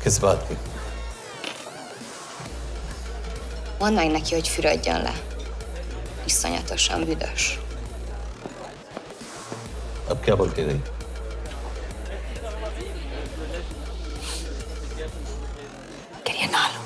किस बात की? Mondd meg neki, hogy fürödjön le. Iszonyatosan büdös. अब क्या बोल के गई? Queria nalo.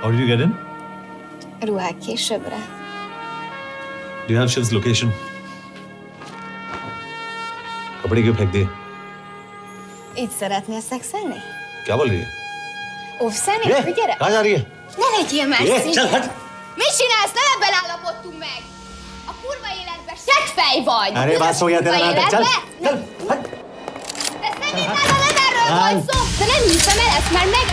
How did you get in? Ruhák későbbre. Do you have Shiv's location? कपड़े क्यों फेंक दिए? Így szeretnél szexelni? क्या बोल रही है? Óvszerni? Hogy gyere? कहाँ जा रही है? Ne legyél már चल szín! हट! Mit csinálsz? Nem ebben állapodtunk meg! A kurva életben seggfej vagy! अरे बात हो गया तेरा नाटक चल चल हट! De szerintem nem erről van szó! De nem hiszem el ezt, már meg...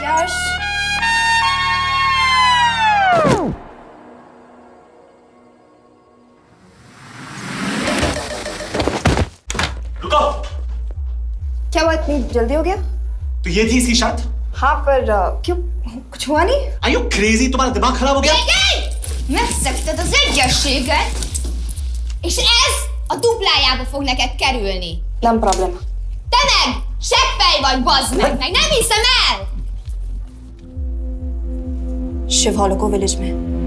Yas! रुको! क्या हुआ, इतनी जल्दी हो गया? तो ये थी इसकी शर्त? हाँ, पर क्यों, कुछ हुआ नहीं? Are you crazy? तुम्हारा दिमाग खराब हो गया? Megszegted az egyességet, és ez a duplájába fog neked kerülni. Nem probléma. Te meg! Seggfej vagy, bazd meg! Nem hiszem el! Shiv Holloko village में।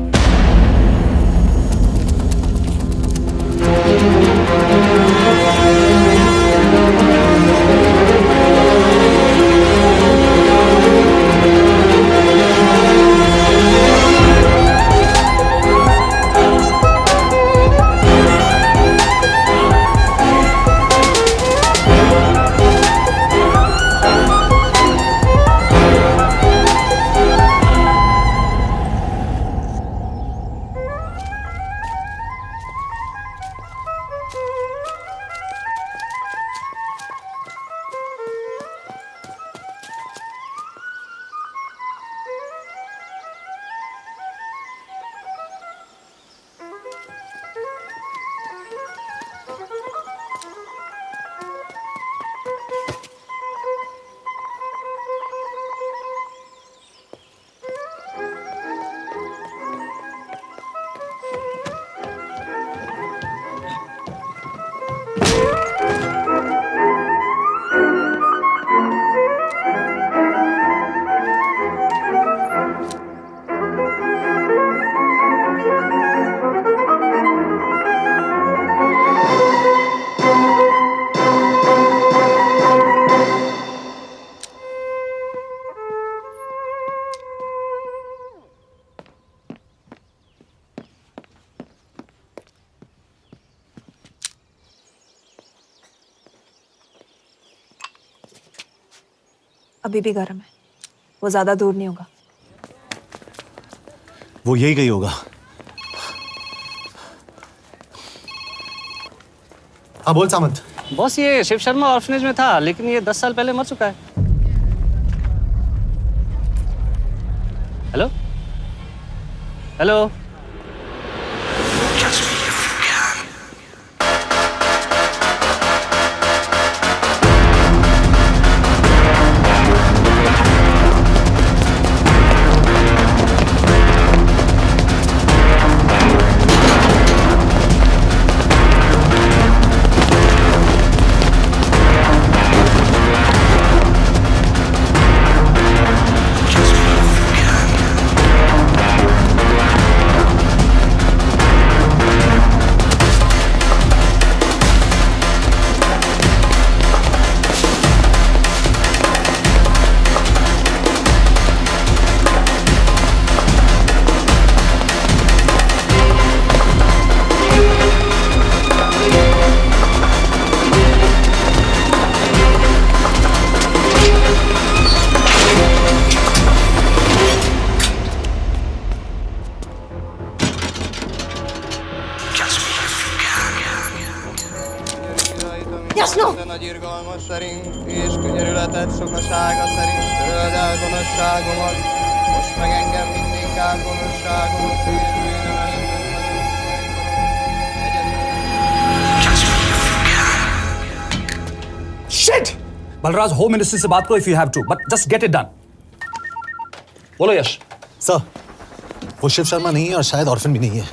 अभी भी गर्म है, वो ज्यादा दूर नहीं होगा। वो यही गई होगा। हाँ बोल सामंत। बॉस ये शिव शर्मा ऑर्फनेज में था, लेकिन ये 10 साल पहले मर चुका है। Hello hello Jasno! Nagy irgalmas szerint és könyörületet sokasága szerint töröld el gonoszságomat, most meg engem mindinkább gonoszságomat félvően Shit! Balraj, Home Minister से बात करो if you have to, but just get it done. बोलो यश. Sir, वो शिव शर्मा नहीं है और शायद orphan भी नहीं है।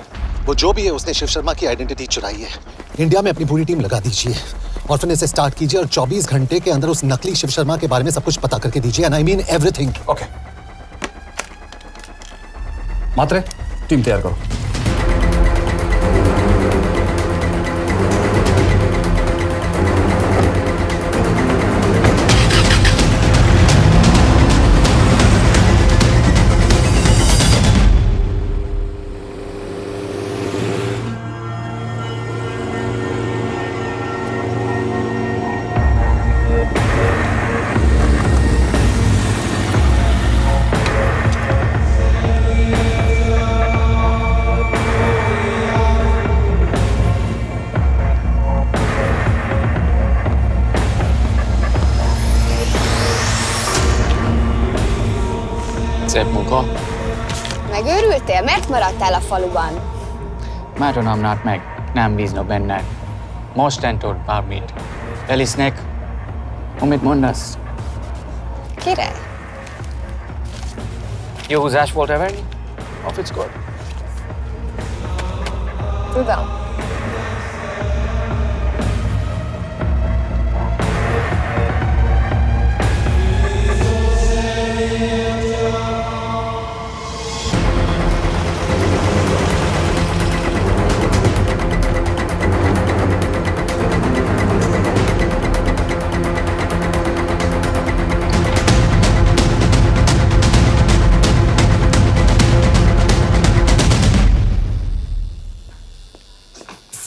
वो जो भी है उसने शिव शर्मा की आइडेंटिटी चुराई है। इंडिया में अपनी पूरी टीम लगा दीजिए। ऑर्फन से स्टार्ट कीजिए और 24 घंटे के अंदर उस नकली शिव शर्मा के बारे में सब कुछ पता करके दीजिए। And I mean everything. Okay. Matre, team तैयार करो. Szép munka. Megőrültél? Miért maradtál a faluban? Mert nem meg, nem bíznak benned. Mostantól bármit. Elisznek, amit mondasz. Király. Jó húzás volt everni? Off it's good. Tudom.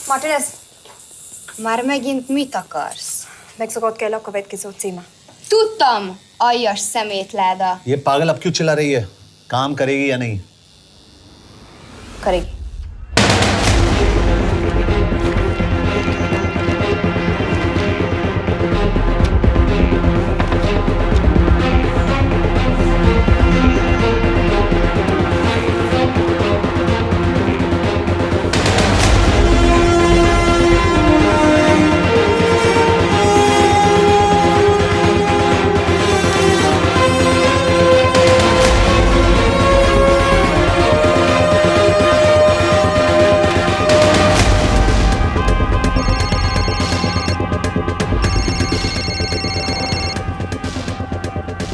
Martinez, Már megint mit akarsz? megszokott kell a következő címe. Tudtam, aljas szemétláda. ये पागल अब क्यों चिल्ला रही है? काम करेगी या नहीं? करेगी.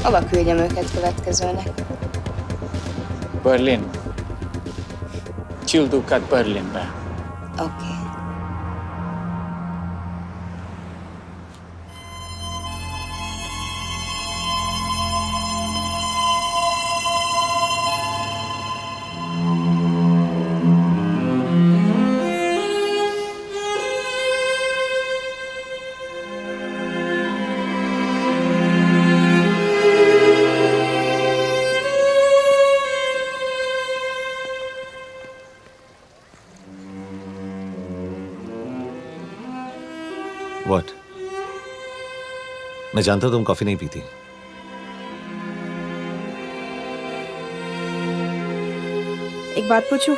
Hova küldjem őket következőnek? Berlin. Küldőket Berlinbe. Oké. What? मैं जानता हूं तुम कॉफी नहीं पीती। एक बात पूछूं?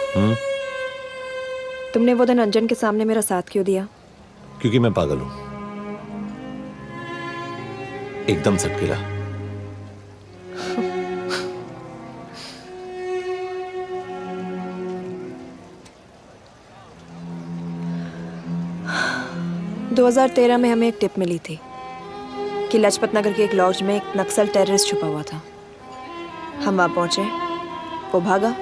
तुमने वो दिन अंजन के सामने मेरा साथ क्यों दिया? क्योंकि मैं पागल हूं, एकदम सटकेला। – 2013 में हमें एक टिप मिली थी कि लाजपत नगर के एक लॉज में एक नक्सल टेररिस्ट छुपा हुआ था। हम वहां पहुंचे, वो भागा।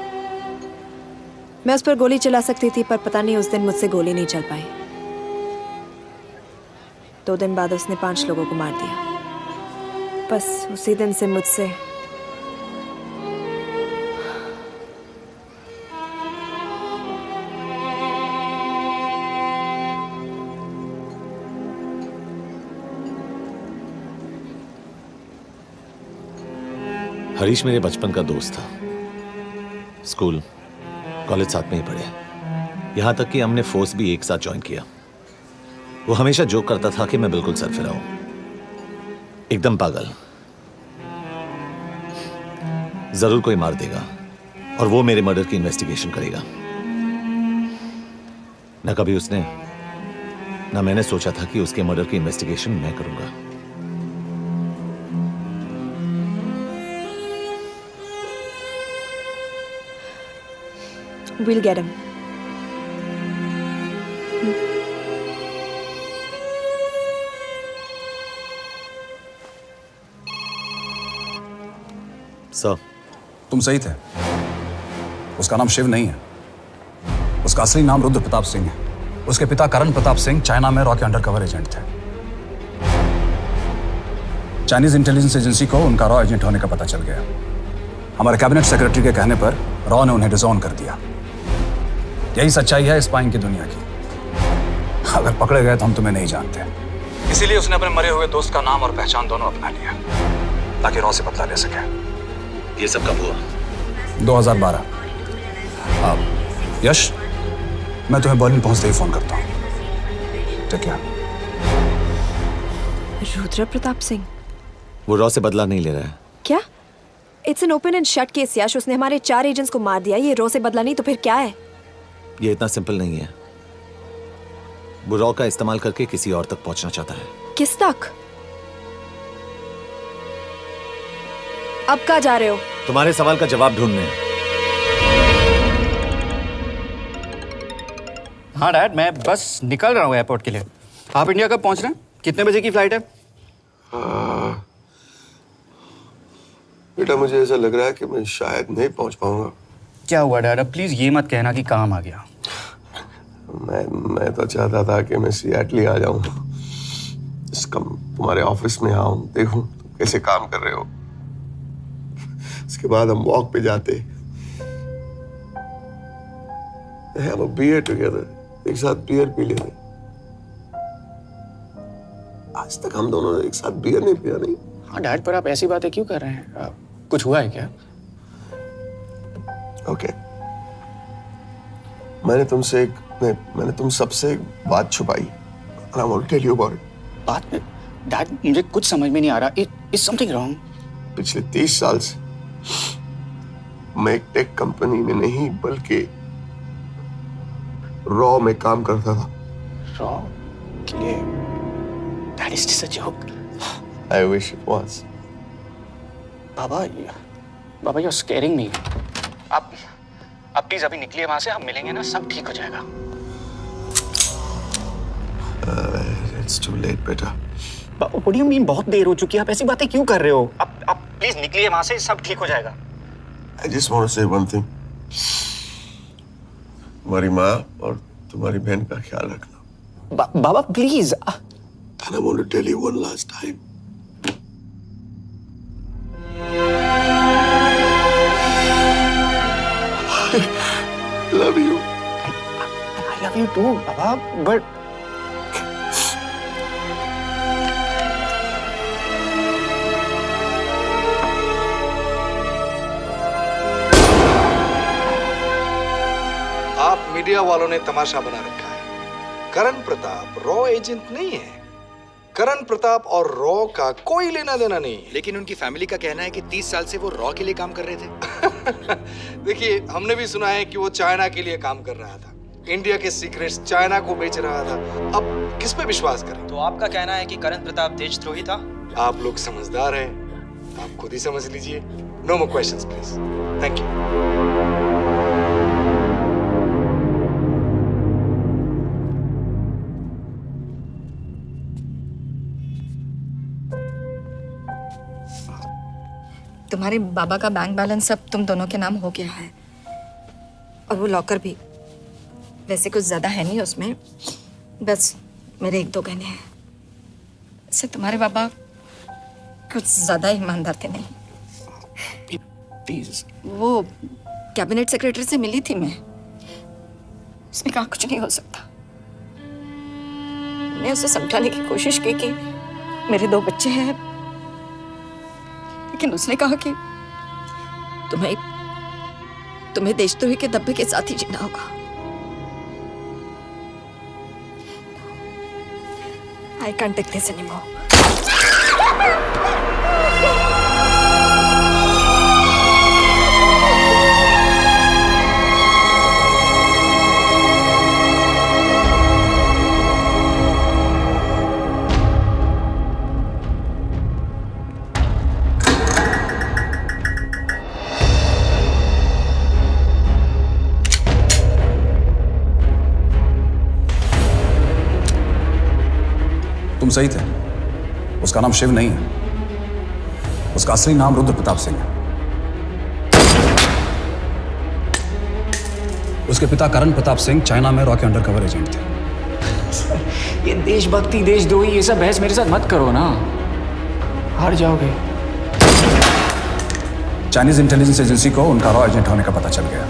मैं उस पर गोली चला सकती थी, पर पता नहीं उस दिन मुझसे गोली नहीं चल पाई। 2 दिन बाद उसने 5 लोगों को मार दिया। बस उसी दिन से मुझसे हरीश मेरे बचपन का दोस्त था। स्कूल कॉलेज साथ में ही पढ़े, यहां तक कि हमने फोर्स भी एक साथ ज्वाइन किया। वो हमेशा जोक करता था कि मैं बिल्कुल सरफिरा हूं, एकदम पागल। जरूर कोई मार देगा और वो मेरे मर्डर की इन्वेस्टिगेशन करेगा। न कभी उसने न मैंने सोचा था कि उसके मर्डर की इन्वेस्टिगेशन मैं करूंगा। We'll get him. सर, तुम सही थे। उसका नाम शिव नहीं है, उसका असली नाम रुद्र प्रताप सिंह है। उसके पिता करण प्रताप सिंह चाइना में रॉ के अंडरकवर एजेंट थे। चाइनीज इंटेलिजेंस एजेंसी को उनका रॉ एजेंट होने का पता चल गया। हमारे कैबिनेट सेक्रेटरी के कहने पर रॉ ने उन्हें डिसऑन कर दिया। यही सच्चाई है स्पाइंग की दुनिया की। अगर पकड़े गए तो हम तुम्हें नहीं जानते, इसीलिए उसने अपने मरे हुए दोस्त का नाम और पहचान दोनों अपना लिया ताकि रॉ से बदला ले सके। ये सब कब हुआ? 2012। अब यश, मैं तुम्हें बर्लिन पहुंचते ही फोन करता हूं। ठीक है। रुद्र प्रताप सिंह वो रॉ से बदला नहीं ले रहा है। क्या? It's an open and shut case Yash. उसने हमारे 4 एजेंट्स को मार दिया। ये रॉ से बदला नहीं तो फिर क्या है? ये इतना सिंपल नहीं है। वो रॉ का इस्तेमाल करके किसी और तक पहुंचना चाहता है। किस तक? अब कहाँ जा रहे हो? तुम्हारे सवाल का जवाब ढूंढने। हाँ डैड, मैं बस निकल रहा हूँ एयरपोर्ट के लिए। आप इंडिया कब पहुँच रहे हैं? कितने बजे की फ्लाइट है? बेटा मुझे ऐसा लग रहा है कि मैं शायद नहीं पहुंच पाऊंगा। क्या हुआ डैड? अब प्लीज ये मत कहना कि काम आ गया। मैं तो चाहता था कि मैं सिएटल आ जाऊं, तुम्हारे ऑफिस में आऊं, देखूं तुम कैसे काम कर रहे हो। इसके बाद हम वॉक पे जाते, have a beer together, एक साथ बियर पी लेते। आज तक हम दोनों ने एक साथ बियर नहीं पिया। नहीं। हाँ डैड, पर आप ऐसी बातें क्यों कर रहे हैं? कुछ हुआ है क्या? ओके। मैंने तुम सबसे एक बात छुपाई। And I want to tell you about it. बात में डैड, मुझे कुछ समझ में नहीं आ रहा। Is something wrong? पिछले 30 साल से मैं एक टेक कंपनी में नहीं बल्कि रॉ में काम करता था। रॉ के लिए? Dad, is this a joke? I wish it was. Baba you're scaring me. आप प्लीज अभी निकलिए वहां से, हम मिलेंगे ना, सब ठीक हो जाएगा। It's too late, बेटा। What do you mean बहुत देर हो चुकी है? आप ऐसी बातें क्यों कर रहे हो? आप प्लीज निकलिए वहां से, सब ठीक हो जाएगा। I just want to say one thing. तुम्हारी माँ और तुम्हारी बहन का ख्याल रखना। बाबा please. And I want to tell you one last time. I love you. I love you too, Baba, but आप मीडिया वालों ने तमाशा बना रखा है। करण प्रताप रॉ एजेंट नहीं है। करण प्रताप और रॉ का कोई लेना देना नहीं है। लेकिन उनकी फैमिली का कहना है कि 30 साल से वो रॉ के लिए काम कर रहे थे। देखिए, हमने भी सुना है कि वो चाइना के लिए काम कर रहा था, इंडिया के सीक्रेट्स चाइना को बेच रहा था। अब किस पे विश्वास करें? तो आपका कहना है कि करण प्रताप देशद्रोही था? आप लोग समझदार हैं, आप खुद ही समझ लीजिए। No more questions please. Thank you. तुम्हारे बाबा का बैंक बैलेंस सब तुम दोनों के नाम हो गया है, और वो लॉकर भी। वैसे कुछ ज्यादा है नहीं उसमें, बस मेरे 1-2 गहने हैं। इससे तुम्हारे बाबा कुछ ज्यादा ईमानदार थे नहीं। प्लीज। वो कैबिनेट सेक्रेटरी से मिली थी मैं, उसने कहा कुछ नहीं हो सकता। मैंने उसे समझाने की कोशिश की कि मेरे 2 बच्चे हैं, लेकिन उसने कहा कि तुम्हें देशद्रोही के दब्बे के साथ ही जीना होगा। I can't take this anymore. तुम सही थे। उसका नाम शिव नहीं है, उसका असली नाम रुद्र प्रताप सिंह है। उसके पिता करण प्रताप सिंह चाइना में रॉ के अंडरकवर एजेंट थे। ये देशभक्ति देशद्रोही ये सब बहस मेरे साथ मत करो ना, हार जाओगे। चाइनीज इंटेलिजेंस एजेंसी को उनका रॉ एजेंट होने का पता चल गया।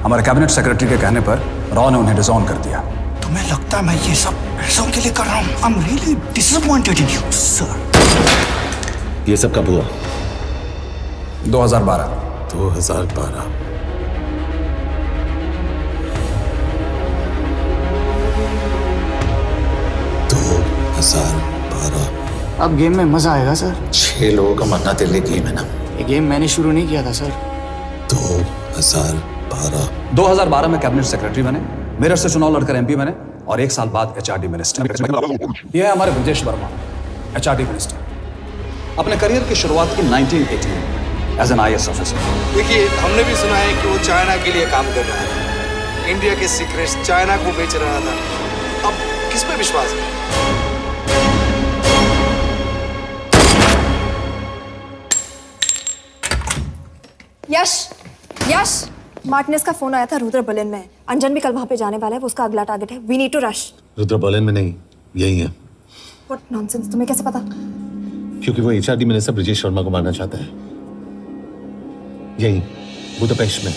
हमारे कैबिनेट सेक्रेटरी के कहने पर रॉ ने उन्हें डिसऑन कर दिया। तुम्हें लगता है मैं ये सब पैसों के लिए कर रहा हूँ? I'm really disappointed in you, sir. ये सब कब हुआ? 2012। 2012। अब गेम में मजा आएगा सर। 6 लोगों का मरना तेरे लिए गेम है ना? ये गेम मैंने शुरू नहीं किया था सर। 2012 में कैबिनेट सेक्रेटरी बने, मेरठ से चुनाव लड़कर एमपी बने और 1 साल बाद एचआरडी मिनिस्टर। यह है हमारे ब्रजेश वर्मा, एचआरडी मिनिस्टर। अपने करियर की शुरुआत की 1980 में एज एन IAS ऑफिसर। देखिए, हमने भी सुना है कि वो चाइना के लिए काम कर रहा है, इंडिया के सीक्रेट्स चाइना को बेच रहा था। अब किस पे विश्वास है? यश, मार्टिनेज का फोन आया था, रुद्र बर्लिन में है। अंजन भी कल वहां पे जाने वाला है, वो उसका अगला टारगेट है। We need to rush. Rudra Berlin में नहीं, यही है। व्हाट नॉनसेंस, तुम्हें कैसे पता? क्योंकि वो एचआरडी मिनिस्टर ब्रजेश वर्मा को मारना चाहता है, यही बुदापेस्ट में।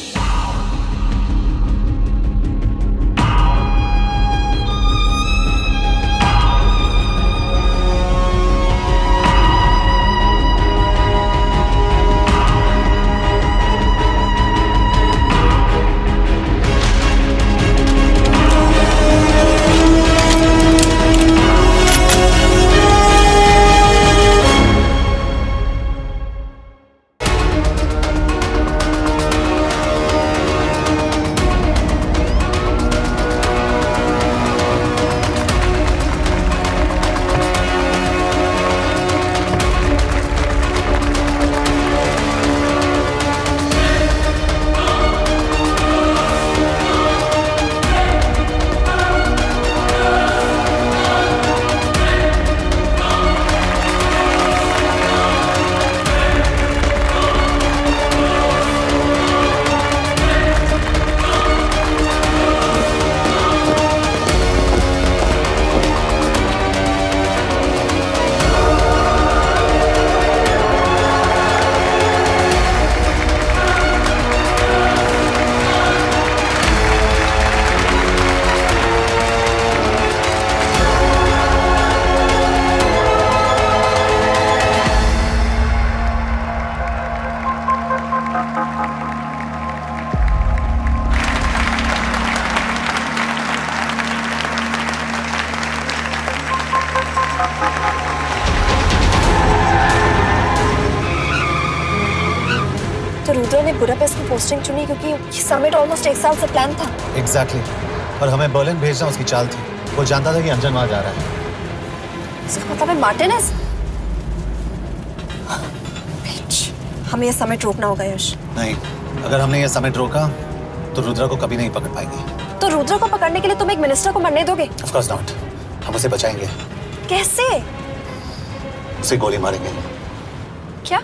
रुद्र ने बुडापेस्ट की पोस्टिंग चुनी क्योंकि ये समिट ऑलमोस्ट 1 साल से प्लान था। एग्जैक्टली, और हमें बर्लिन भेजना उसकी चाल थी। वो जानता था कि अंजन वहां जा रहा है। इसका मतलब है मार्टिनेज। हमें ये समिट रोकना होगा यश। नहीं, अगर हमने ये समिट रोका तो रुद्र को कभी नहीं पकड़ पाएंगे। तो रुद्र को पकड़ने के लिए तुम एक मिनिस्टर को मरने दोगे? ऑफ कोर्स नॉट, हम उसे बचाएंगे। कैसे? उसे गोली मारेंगे। क्या?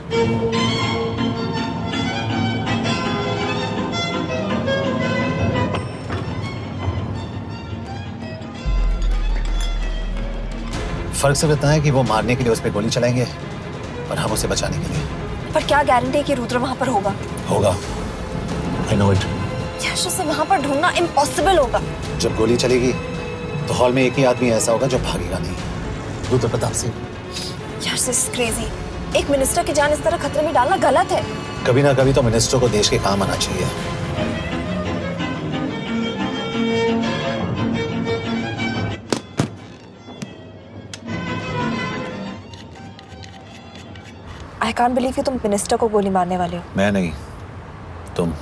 फर्क सिर्फ इतना है कि वो मारने के लिए उस पर गोली चलाएंगे और हम उसे बचाने के लिए। पर क्या गारंटी है कि रुद्र वहां पर होगा? होगा, I know it। यश, उसे वहां पर ढूंढना इम्पॉसिबल होगा। जब गोली चलेगी तो हॉल में एक ही आदमी ऐसा होगा जो भागेगा नहीं, रुद्र प्रताप सिंह। यश, दिस इज क्रेजी। एक मिनिस्टर की जान इस तरह खतरे में डालना गलत है। कभी ना कभी तो मिनिस्टर को देश के काम आना चाहिए। आई कांट बिलीव कि तुम मिनिस्टर को गोली मारने वाले हो। मैं नहीं, तुम।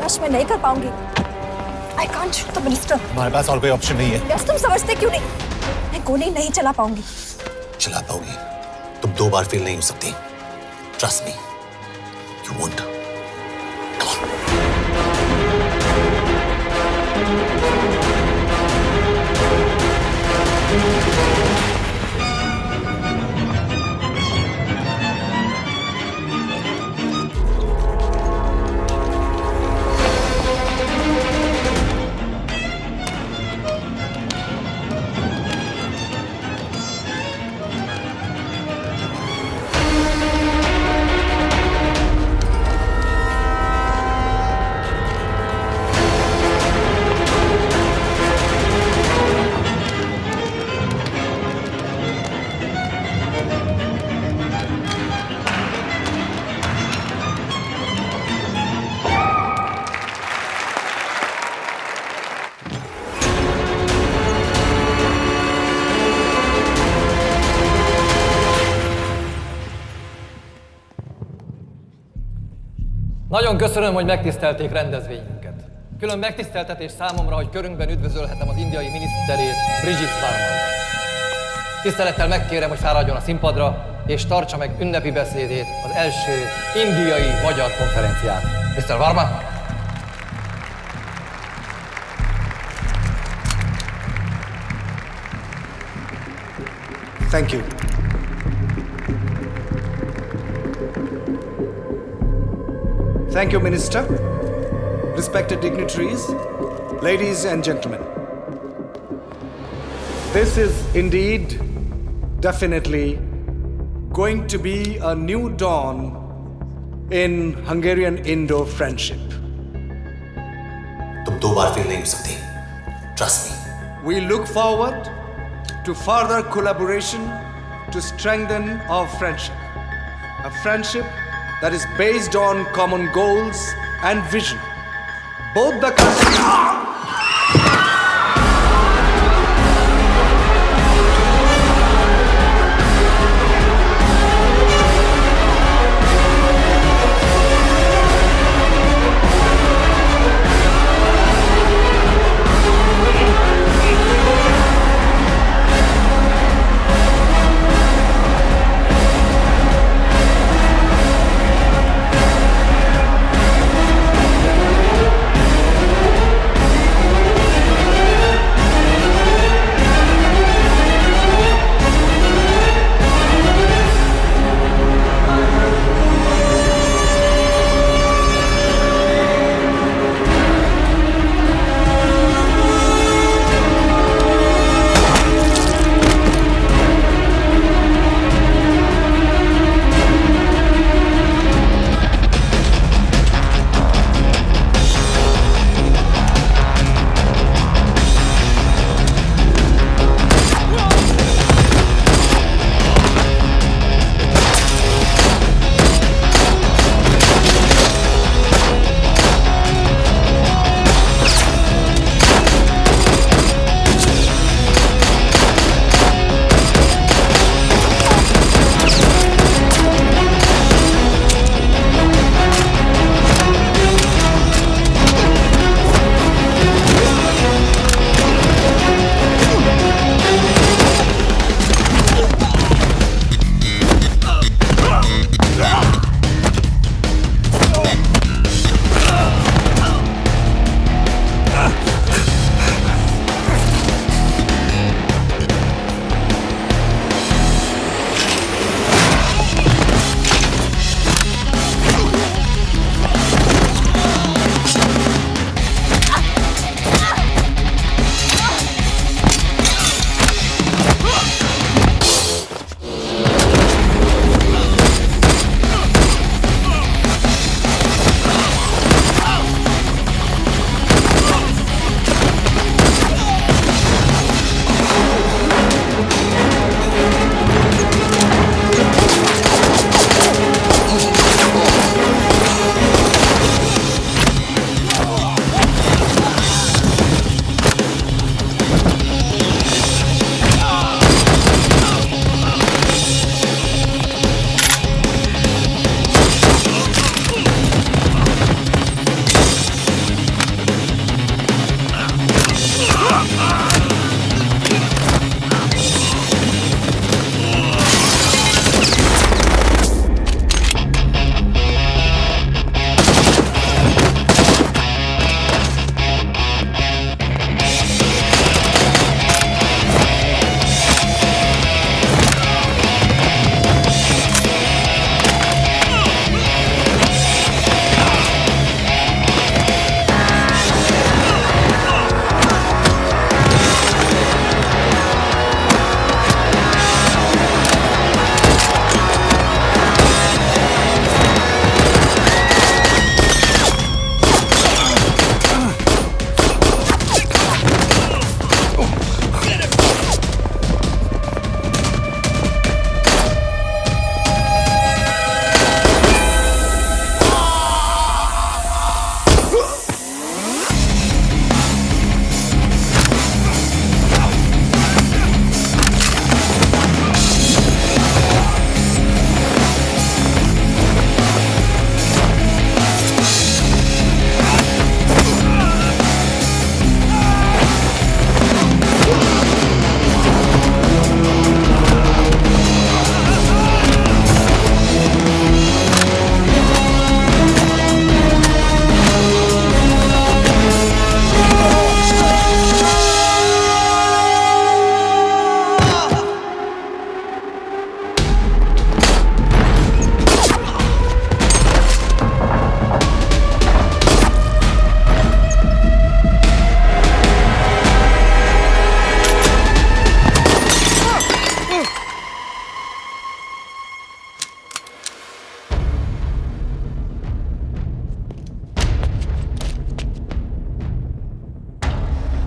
यश मैं नहीं कर पाऊंगी। I can't shoot the minister. हमारे पास और कोई ऑप्शन नहीं है। यश तुम समझते क्यों नहीं? मैं गोली नहीं चला पाऊंगी। चला पाओगी। तुम 2 बार फेल नहीं हो सकती। Trust me, you won't. Nagyon köszönöm, hogy megtisztelték rendezvényünket. Külön megtiszteltetés számomra, hogy körünkben üdvözölhetem az indiai miniszterét, Brigitte Varma. Tisztelettel megkérem, hogy fáradjon a színpadra, és tartsa meg ünnepi beszédét az első indiai-magyar konferencián. Mr. Varma? Thank you. Thank you, Minister. Respected dignitaries, ladies and gentlemen. This is indeed, definitely, going to be a new dawn in Hungarian-Indo friendship. तुम 2 बार fail नहीं हो सकती। Trust me. We look forward to further collaboration to strengthen our friendship. A friendship that is based on common goals and vision. Both the countries.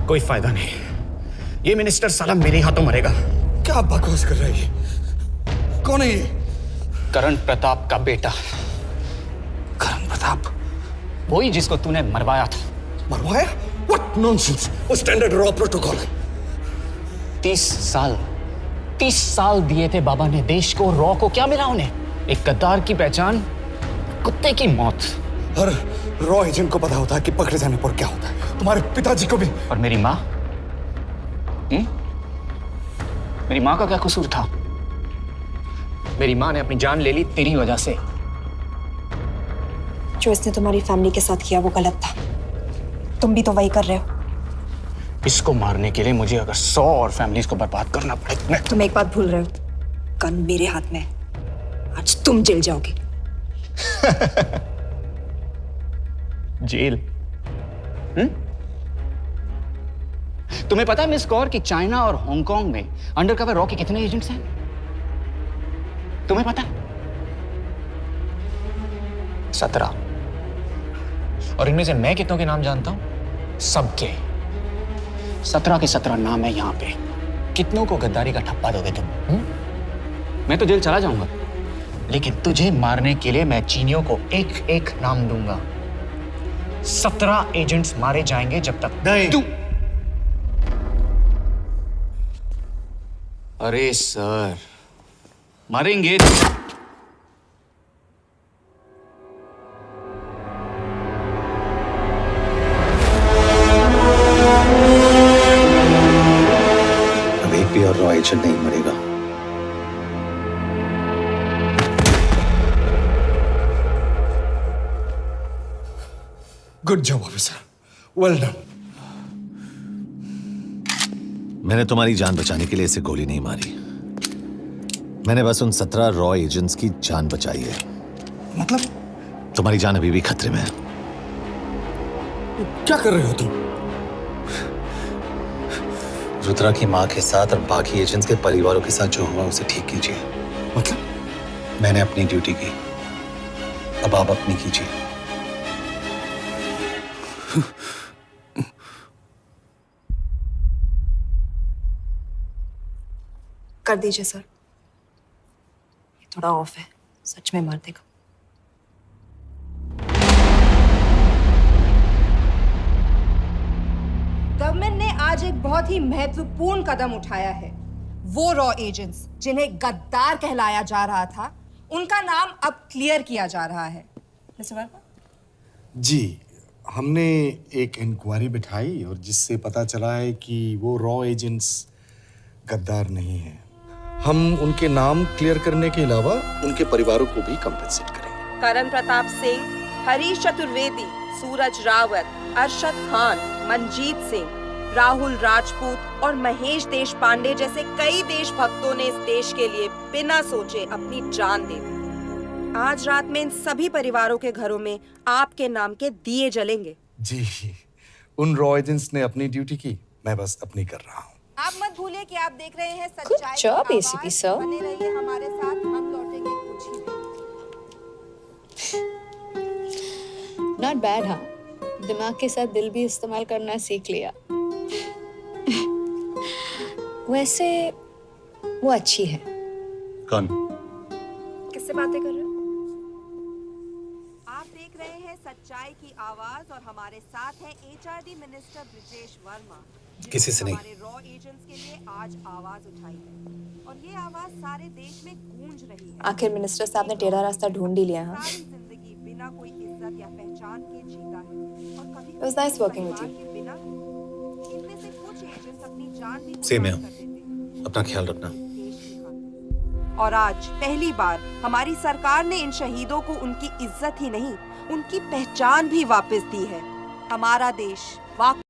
कोई फायदा नहीं, ये minister साला मेरे हाथों मरेगा। क्या बकवास कर रहा है ये? कौन है ये? करण प्रताप का बेटा। करण प्रताप? वही जिसको तूने मरवाया था। मरवाया? What nonsense! वो स्टैंडर्ड रॉ प्रोटोकॉल है। 30 साल दिए थे बाबा ने देश को, रॉ को क्या मिला उन्हें? एक गद्दार की पहचान, कुत्ते की मौत। हर रॉ एजेंट को पता होता है कि पकड़े जाने पर क्या होता है। तुम्हारे पिताजी को भी। और मेरी माँ? मेरी माँ का क्या कसूर था? मेरी माँ ने अपनी जान ले ली तेरी वजह से। जो इसने तुम्हारी फैमिली के साथ किया वो गलत था। तुम भी तो वही कर रहे हो। इसको मारने के लिए मुझे अगर 100 और फैमिलीज को बर्बाद करना पड़े। तुम एक बात भूल रहे हो, गन मेरे हाथ में। आज तुम जेल जाओगे। जेल? तुम्हें पता है मिस कौर कि चाइना और हांगकांग में अंडरकवर रॉ के कितने एजेंट्स हैं? तुम्हें पता है? 17। और इनमें से मैं कितनों के नाम जानता हूं? सबके। 17 के 17 नाम है यहां पे। कितनों को गद्दारी का ठप्पा दोगे तुम? मैं तो जेल चला जाऊंगा, लेकिन तुझे मारने के लिए मैं चीनियों को एक एक नाम दूंगा। 17 एजेंट्स मारे जाएंगे जब तक नहीं। तू। अरे सर, मारेंगे। अब एक भी और रॉ एजेंट नहीं मरेगा। Good job officer, well done. मैंने तुम्हारी जान बचाने के लिए इसे गोली नहीं मारी। मैंने बस उन 17 रॉ एजेंट्स की जान बचाई है। मतलब? तुम्हारी जान अभी भी खतरे में है। क्या कर रहे हो तुम? रुद्रा की मां के साथ और बाकी एजेंट्स के परिवारों के साथ जो हुआ उसे ठीक कीजिए। मतलब? मैंने अपनी ड्यूटी की, अब आप अपनी कीजिए। कर दीजिए सर, ये थोड़ा ऑफ है, सच में मार देगा। गवर्नमेंट ने आज एक बहुत ही महत्वपूर्ण कदम उठाया है। वो रॉ एजेंट्स जिन्हें गद्दार कहलाया जा रहा था, उनका नाम अब क्लियर किया जा रहा है। मिस्टर वर्मा? जी, हमने एक इंक्वायरी बिठाई और जिससे पता चला है कि वो रॉ एजेंट्स गद्दार नहीं हैं। हम उनके नाम क्लियर करने के अलावा उनके परिवारों को भी कंपेंसेट करेंगे। करण प्रताप सिंह, हरीश चतुर्वेदी, सूरज रावत, अरशद खान, मनजीत सिंह, राहुल राजपूत और महेश देशपांडे जैसे कई देशभक्तों ने इस देश के लिए बिना सोचे अपनी जान दे दी। आज रात में इन सभी परिवारों के घरों में आपके नाम के दिए जलेंगे। जी, उन रॉ एजेंट्स ने अपनी ड्यूटी की, मैं बस अपनी कर रहा हूँ। आप मत भूलिए कि आप देख रहे हैं सच्चाई की job, आवाज। ACP sir. बने रहिए हमारे साथ, हम लौटेंगे कुछ ही देर। Not bad. हाँ, दिमाग के साथ दिल भी इस्तेमाल करना सीख लिया। वैसे वो अच्छी है। कौन? किससे बातें कर रहे हो? आप देख रहे हैं सच्चाई की आवाज और हमारे साथ है HRD मिनिस्टर ब्रिजेश वर्मा। किसी से नहीं। हमारे रॉ एजेंट्स के लिए आज आवाज उठाई है और ये आवाज सारे देश में गूंज रही है। आखिर मिनिस्टर साहब ने टेढ़ा रास्ता ढूंढ ही लिया। हाँ, सारी जिंदगी बिना कोई इज्जत या पहचान के जीता है और कभी It was nice working with you. बिना इनमें से कुछ एजेंट्स अपनी जान भी सेम है। कुर्बान कर देते हैं। अपना ख्याल रखना। और आज पहली बार हमारी सरकार ने इन शहीदों को उनकी इज्जत ही नहीं, उनकी पहचान भी वापस दी है। हमारा देश वाकई